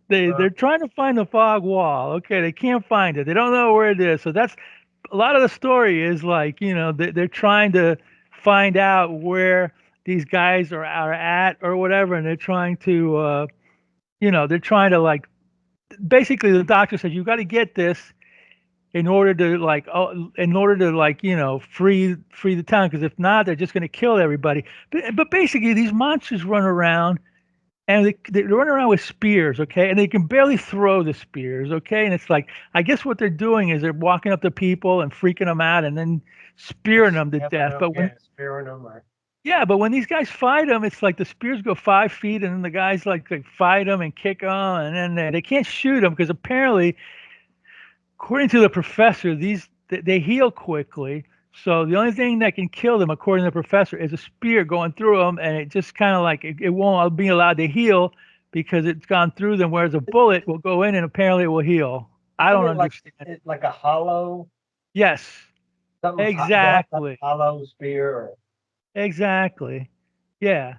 they're trying to find the fog wall. Okay, they can't find it. They don't know where it is. So that's a lot of the story is like they're trying to find out where these guys are at or whatever, and they're trying to they're trying to like basically the doctor says you got to get this in order to like free the town because if not they're just going to kill everybody but basically these monsters run around and they run around with spears, okay, and they can barely throw the spears, okay, and it's like I guess what they're doing is they're walking up to people and freaking them out and then spearing them to death but when Yeah, spearing them. yeah, but when these guys fight them, it's like the spears go 5 feet, and then the guys like fight them and kick them, and then they can't shoot them because apparently according to the professor, they heal quickly. So the only thing that can kill them, according to the professor, is a spear going through them, and it just kind of like it won't be allowed to heal because it's gone through them. Whereas a bullet will go in and apparently it will heal. I Isn't don't it like understand. like a hollow Yes, something? They have that exactly, hollow spear. exactly. Yeah,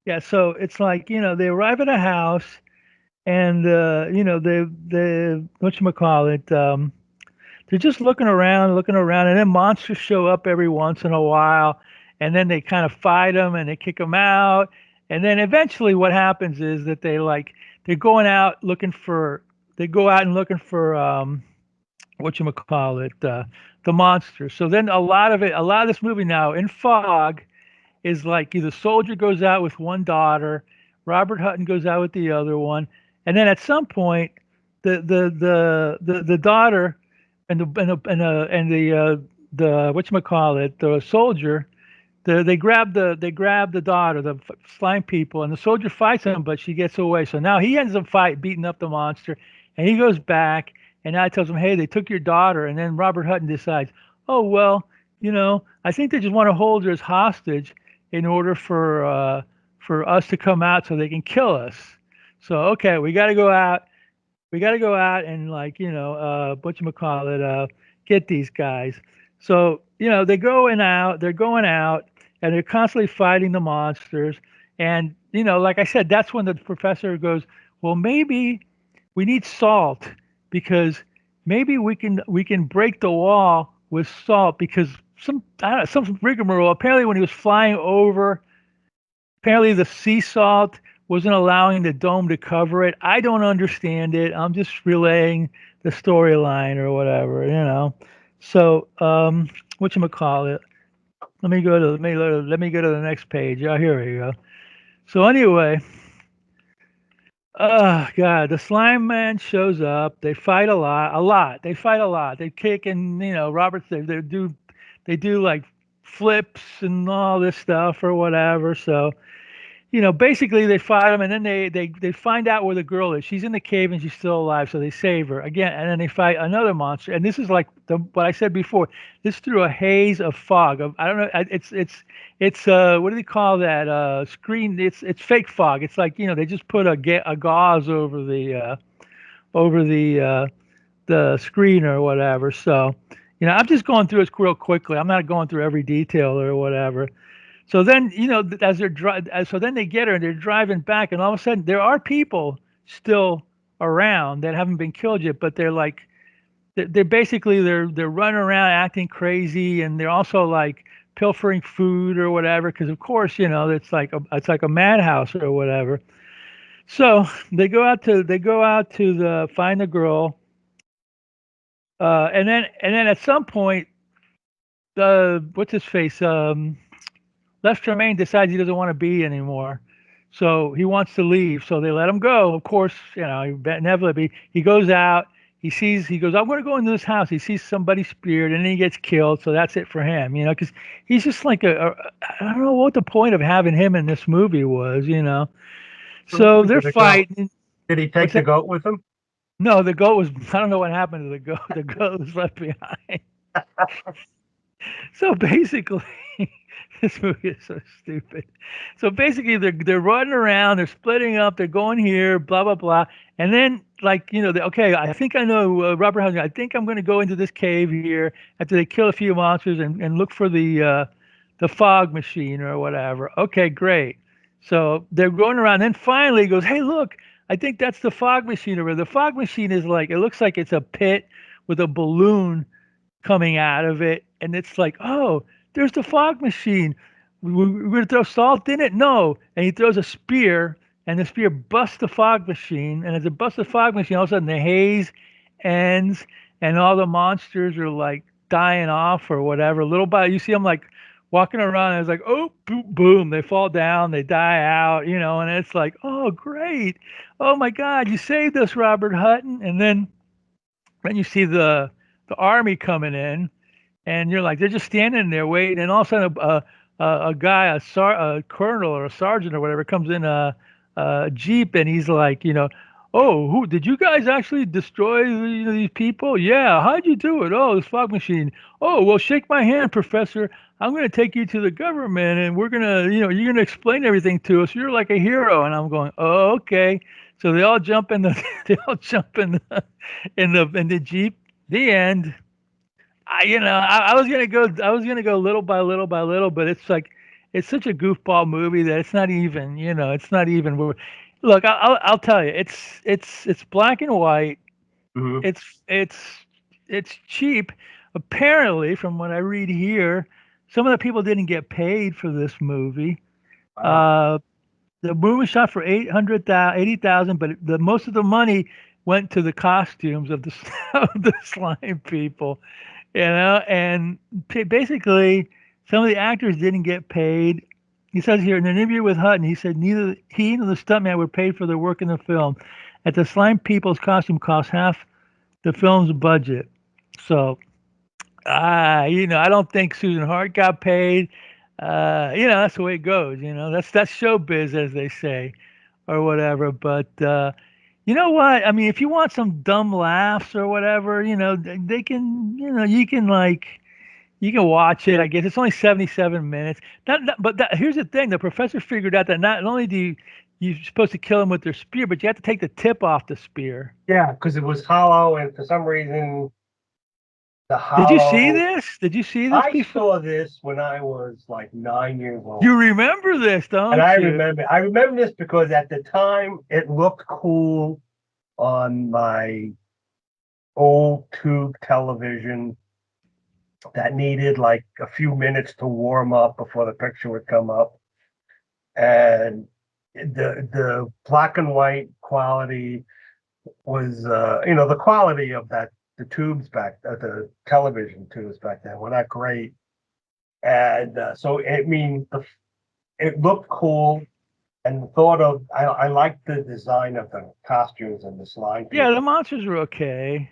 yeah. So it's like they arrive at a house, and they what you call it. They're just looking around, and then monsters show up every once in a while, and then they kind of fight them and they kick them out, and then eventually what happens is that they're going out looking for they go out and looking for what you call it the monsters. So then a lot of this movie now in fog is like the soldier goes out with one daughter, Robert Hutton goes out with the other one, and then at some point, the daughter and the what you call it the soldier they grab the daughter the slime people and the soldier fights him but she gets away so now he ends up beating up the monster and he goes back and now he tells him hey they took your daughter and then Robert Hutton decides oh well I think they just want to hold her as hostage in order for us to come out so they can kill us so okay we got to go out and like what you call it get these guys so they're going out and they're constantly fighting the monsters and like I said that's when the professor goes well maybe we need salt because maybe we can break the wall with salt because some I don't know, some rigmarole apparently when he was flying over apparently the sea salt wasn't allowing the dome to cover it. I don't understand it. I'm just relaying the storyline or whatever. So, what you call it? Let me go to the next page. Oh, here we go. So anyway, oh God, the slime man shows up. They fight a lot, a lot. They fight a lot. They kick and Roberts. They do like flips and all this stuff or whatever. So basically they fight him, and then they find out where the girl is. She's in the cave and she's still alive, so they save her again, and then they fight another monster. And this is like what I said before. This through a haze of fog. I don't know. It's what do they call that? Screen. It's fake fog. It's like they just put a gauze over the screen or whatever. So I'm just going through this real quickly. I'm not going through every detail or whatever. So then, as they're so then they get her and they're driving back, and all of a sudden there are people still around that haven't been killed yet, but they're like, they're basically they're running around acting crazy, and they're also like pilfering food or whatever, because of course, it's like a madhouse or whatever. So they go out to the find the girl, and then at some point, what's his face, Les Tremaine decides he doesn't want to be anymore. So he wants to leave. So they let him go. Of course, inevitably he goes out. He goes, I'm going to go into this house. He sees somebody speared and then he gets killed. So that's it for him, because he's just like I don't know what the point of having him in this movie was. So they're Did the goat? fighting. Did he take What's the that? goat with him? No, the goat was, I don't know what happened to the goat. The goat was left behind. So basically, this movie is so stupid. So basically, they're running around, they're splitting up, they're going here, blah blah blah, and then like okay, I think I know Robert Housing. I think I'm going to go into this cave here after they kill a few monsters and look for the fog machine or whatever. Okay, great. So they're going around. Then finally, he goes, "Hey, look! I think that's the fog machine." Or the fog machine is like it looks like it's a pit with a balloon coming out of it, and it's like, oh, there's the fog machine. We're gonna throw salt in it? No. And he throws a spear, and the spear busts the fog machine. And as it busts the fog machine, all of a sudden the haze ends, and all the monsters are like dying off or whatever. Little by you see them like walking around, and it's like, oh, boom, boom, they fall down, they die out, and it's like, oh, great, oh my God, you saved us, Robert Hutton. And then you see the army coming in, and you're like, they're just standing there waiting, and all of a sudden a guy, a colonel or a sergeant or whatever, comes in a jeep, and he's like, oh, who did you guys actually destroy these people? Yeah, how'd you do it? Oh, this fog machine. Oh, well, shake my hand, Professor. I'm going to take you to the government, and we're gonna, you're gonna explain everything to us. You're like a hero. And I'm going, oh, okay. So they all jump in the, they all jump in the jeep. The end. I was gonna go little by little by little, but it's like it's such a goofball movie that it's not even, it's not even. Look, I'll tell you, it's black and white. Hmm. It's cheap. Apparently, from what I read here, some of the people didn't get paid for this movie. Wow. Uh, the movie was shot for 80,000, but the most of the money went to the costumes of the of the slime people. And basically, some of the actors didn't get paid. He says here in an interview with Hutton, he said neither he nor the stuntman were paid for their work in the film. At the slime people's costume cost half the film's budget. So, I don't think Susan Hart got paid. That's the way it goes. That's showbiz, as they say, or whatever. But you know what? I mean, if you want some dumb laughs or whatever, they can, you can watch it. I guess it's only 77 minutes. Here's the thing: the professor figured out that not only you're supposed to kill them with their spear, but you have to take the tip off the spear. Yeah, because it was hollow, and for some reason, the Did you see hollow. this? Did you see this I before? saw this when I was like 9 years You old. remember this, And don't you? I remember this because at the time it looked cool on my old tube television that needed like a few minutes to warm up before the picture would come up. And the black and white quality was the quality of the tubes the television tubes back then were not great. And so it looked cool. And the thought of I liked the design of the costumes and the slime Yeah, the people. monsters were okay.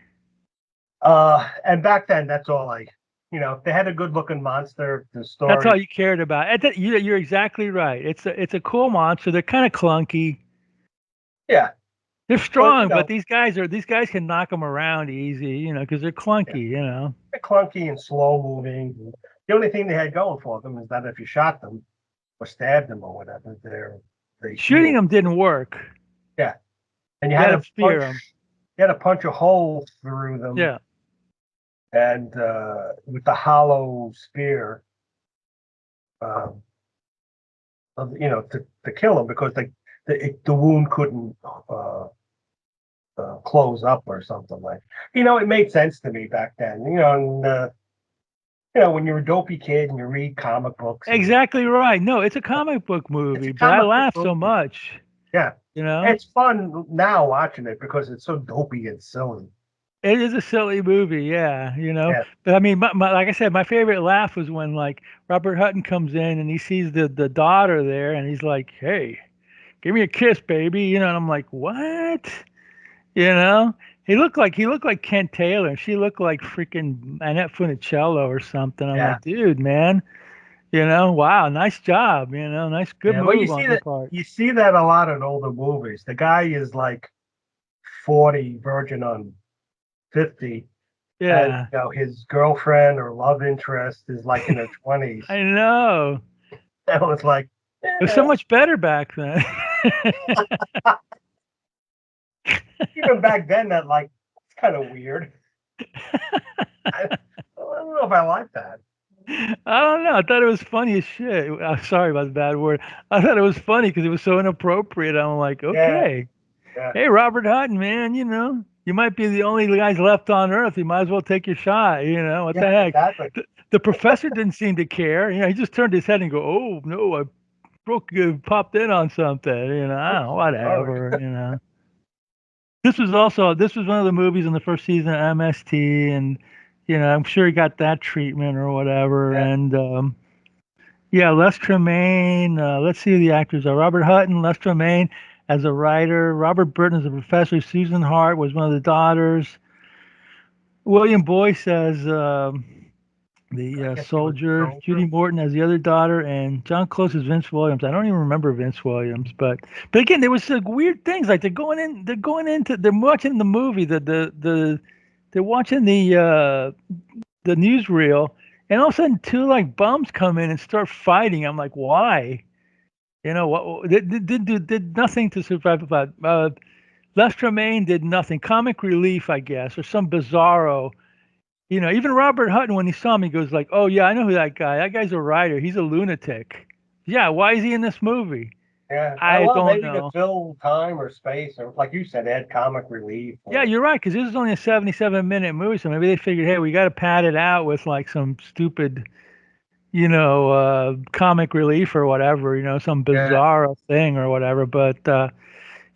And back then, that's all if they had a good looking monster, the That's all story, you cared about. You're exactly right. It's a cool monster. They're kind of clunky. yeah. They're But strong, but these guys can knock them around easy, because they're yeah, clunky. they're clunky and slow moving. The only thing they had going for them is that if you shot them or stabbed them or whatever, they Shooting healed. them didn't work. Yeah, and You got to spear them. you had to punch a hole through them Yeah. and with the hollow spear, um, to kill him because the wound couldn't uh, close up or something like. It made sense to me back then. And when you're a dopey kid and you read comic books and Exactly right. No, it's a comic book it's movie, a but I comic book laughed so movie. much, Yeah, you know? it's fun now watching it because it's so dopey and silly. It is a silly movie, yeah, you know. Yeah, But I mean, like I said, my favorite laugh was when like Robert Hutton comes in and he sees the daughter there, and he's like, "Hey, give me a kiss, baby," and I'm like, "What?" You know? He looked like Kent Taylor, and she looked like freaking Annette Funicello or something. I'm yeah, like, dude, man, wow, nice job, nice good yeah. Well, move on your part. you see that a lot in older movies. The guy is like 40, virgin on 50, and Yeah, his girlfriend or love interest is like in her 20s. I know. And it's like, It was so eh, much better back then. even back then, that like it's kind of weird. I don't know if I like that. I don't know. I thought it was funny as shit. I'm sorry about the bad word. I thought it was funny because it was so inappropriate. I'm like, Yeah, okay, yeah, hey, Robert Hutton, man, you might be the only guys left on Earth. You might as well take your shot. What the yeah, heck? exactly. The professor didn't seem to care. He just turned his head and go, oh no, I popped in on something. Oops, sorry. Whatever. This was one of the movies in the first season of MST, and I'm sure he got that treatment or whatever. Yeah, And yeah, Les Tremaine. Let's see who the actors are. Robert Hutton, Les Tremaine as a writer. Robert Burton as a professor. Susan Hart was one of the daughters. William Boyce as the I guess he was a soldier. soldier. Judy Morton as the other daughter, and John Close as Vince Williams. I don't even remember Vince Williams, but again, there was like weird things like they're watching the movie, they're watching the newsreel, and all of a sudden two like bums come in and start fighting. I'm like, why? What did nothing to survive about. Les Tremaine did nothing. Comic relief, I guess, or some bizarro. Even Robert Hutton, when he saw me, goes like, "Oh yeah, I know who that guy. That guy's a writer. He's a lunatic." Yeah, why is he in this movie? Yeah, I well, don't maybe to know. fill time or space, or like you said, add comic relief. Yeah, Or you're right, because this is only a 77-minute movie, so maybe they figured, hey, we got to pad it out with like some stupid, comic relief or whatever, some yeah, bizarre thing or whatever. But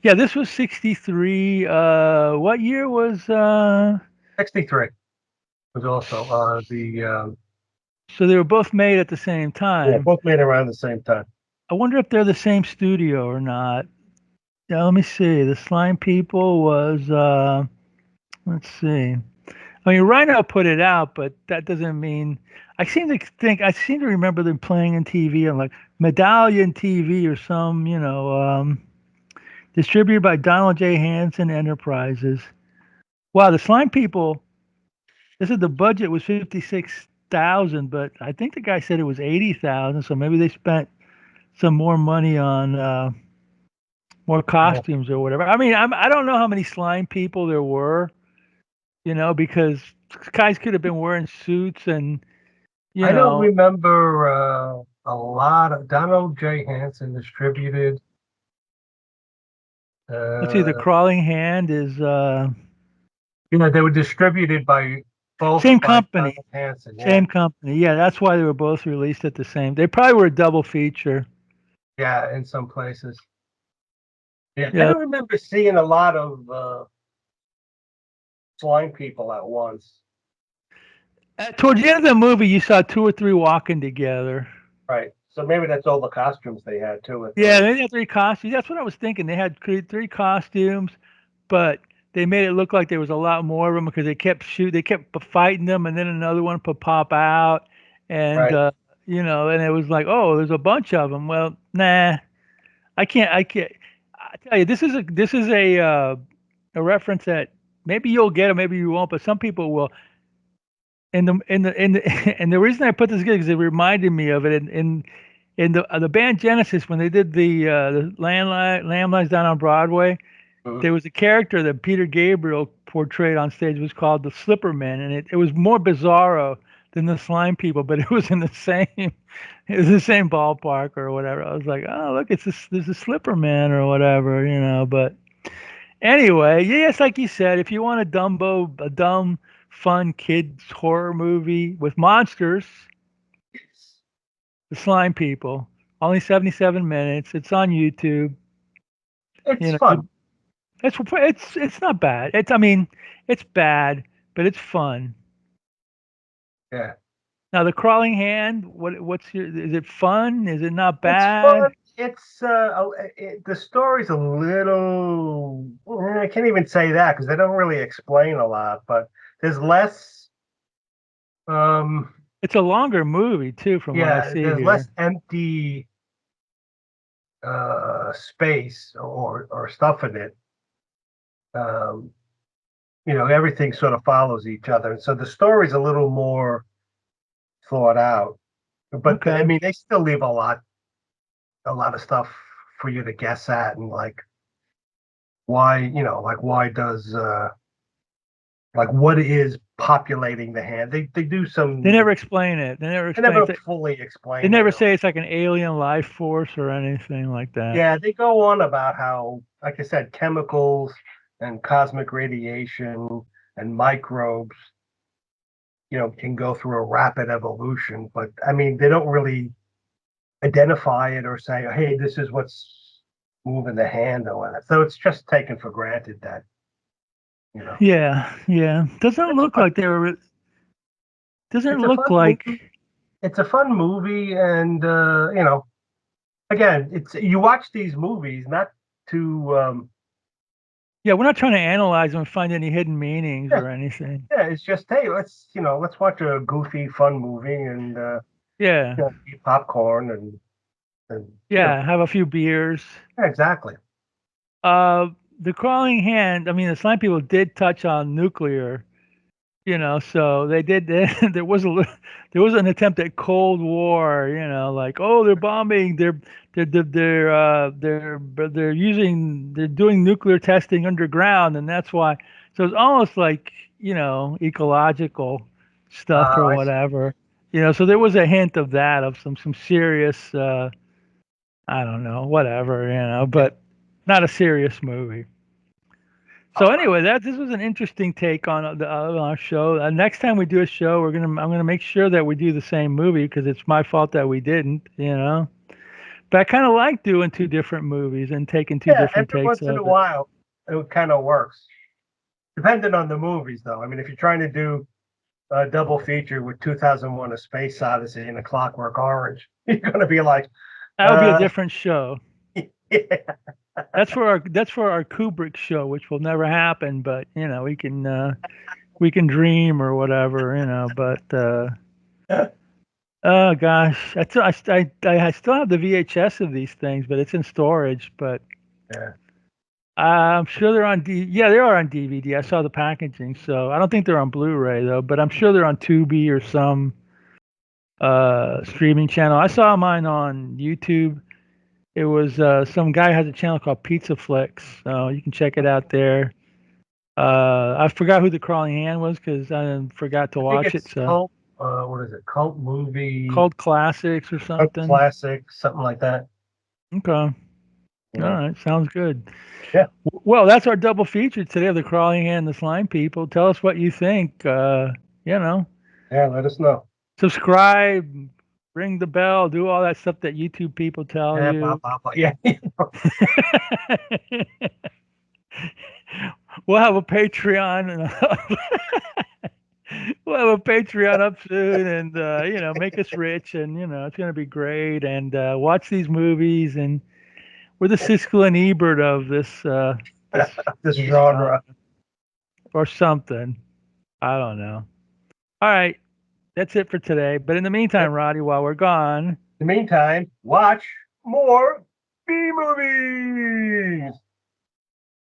yeah, this was 63. What year was 63 was also the so they were both made at the same yeah, time. both made around the same time. I wonder if they're the same studio or not. Yeah, let me see. The Slime People was let's see. I mean, Rhino put it out, but that doesn't mean I seem to remember them playing in TV on like Medallion TV or some, distributed by Donald J. Hansen Enterprises. Wow, the Slime People, this is the budget was 56,000, but I think the guy said it was 80,000, so maybe they spent some more money on more Yeah. costumes or whatever. I mean, I don't know how many slime people there were, because guys could have been wearing suits and, you I don't know, remember a lot of Donald J. Hansen distributed. let's see, the Uh, crawling hand is they were distributed by both same by company, Donald Hansen. Yeah, same company. Yeah, that's why they were both released at the same. They probably were a double feature. yeah, in some places. Yeah, I Yeah. don't remember seeing a lot of slime people at once. Towards the end of the movie, you saw two or three walking together. Right. So maybe that's all the costumes they had, two or Yeah, three. they had three costumes. That's what I was thinking. They had three costumes, but they made it look like there was a lot more of them because they kept fighting them, and then another one would pop out, and Right. and it was like, oh, there's a bunch of them. Well, nah, I can't. I tell you, this is a reference that maybe you'll get or maybe you won't, but some people will. And the reason I put this together is it reminded me of it in the band Genesis when they did the Lamb Lies Down on Broadway. there was a character that Peter Gabriel portrayed on stage was called the Slipper Man, and it was more bizarro than the Slime People, but it was in the same it was the same ballpark or whatever. I was like, oh look, there's a Slipper Man or whatever, But anyway, yeah, it's like you said, if you want a dumb, fun kids horror movie with monsters, the Slime People, only 77 minutes. It's on YouTube. It's You know, fun. it's not bad. I mean, it's bad, but it's fun. Yeah. Now, The Crawling Hand, is it fun? Is it not It's bad? fun. The story's a little. I can't even say that because they don't really explain a lot. But there's less. Um, It's a longer movie too, from what I yeah, see there's less here. empty space or stuff in it. Um, everything sort of follows each other, and so the story's a little more thought out. But I Okay. mean, they still leave a lot of stuff for you to guess at, and like why, like why does like what is populating the hand? They do They some. never explain it. They never They explain never it. fully They explain it. never say it's like an alien life force or anything like that. Yeah, they go on about how, like I said, chemicals and cosmic radiation and microbes, can go through a rapid evolution. But I mean, they don't really identify it or say, hey, this is what's moving the hand or whatever. So it's just taken for granted that, you know, Yeah, yeah. Doesn't it's look fun. like they were. Doesn't It's a look fun movie. like. It's a fun movie, and again, it's you watch these movies not to, Yeah, we're not trying to analyze them and find any hidden meanings yeah, or anything. yeah. It's just hey, let's watch a goofy, fun movie and Yeah, eat popcorn and yeah. Have a few beers. yeah, exactly. Uh, the Crawling Hand. I mean, the Slime People did touch on nuclear. So they did. There was an attempt at Cold War. Like, oh, they're bombing. They're doing nuclear testing underground, and that's why. So it's almost like ecological stuff or I see. whatever. So there was a hint of that, of some serious. I don't know, whatever. Yeah. But not a serious movie. So All right. anyway, this was an interesting take on our show. Next time we do a show, I'm gonna make sure that we do the same movie because it's my fault that we didn't. But I kind of like doing two different movies and taking two Yeah, different every takes once in a of it. while, it kind of works. Depending on the movies, though. I mean, if you're trying to do a double feature with 2001: A Space Odyssey and A Clockwork Orange, you're going to be like, That would be a uh, different show. yeah, That's for our Kubrick show, which will never happen. But we can dream or whatever. But oh gosh, I still have the VHS of these things, but it's in storage. But yeah. I'm sure they're on Yeah, they are on DVD. I saw the packaging, so I don't think they're on Blu-ray though. But I'm sure they're on Tubi or some streaming channel. I saw mine on YouTube. It was some guy has a channel called Pizza Flicks, so you can check it out there. I forgot who the Crawling Hand was because I forgot to I think watch it. it's So cult. What is it? Cult movie, called Classics or cult something. classic, something like that. Okay, all Yeah. right, sounds good. Yeah. Well, that's our double feature today of the Crawling Hand and the Slime People. Tell us what you think. You know, Yeah. Let us know. subscribe, ring the bell, do all that stuff that YouTube people tell Yeah. Blah, you. blah, blah. Yeah. We'll have a Patreon and we'll have a Patreon up soon and make us rich and it's gonna be great and watch these movies and we're the Siskel and Ebert of this This this genre genre. or something. I don't know. All right, that's it for today. But in the meantime, Roddy, while we're gone, In the meantime, watch more B movies.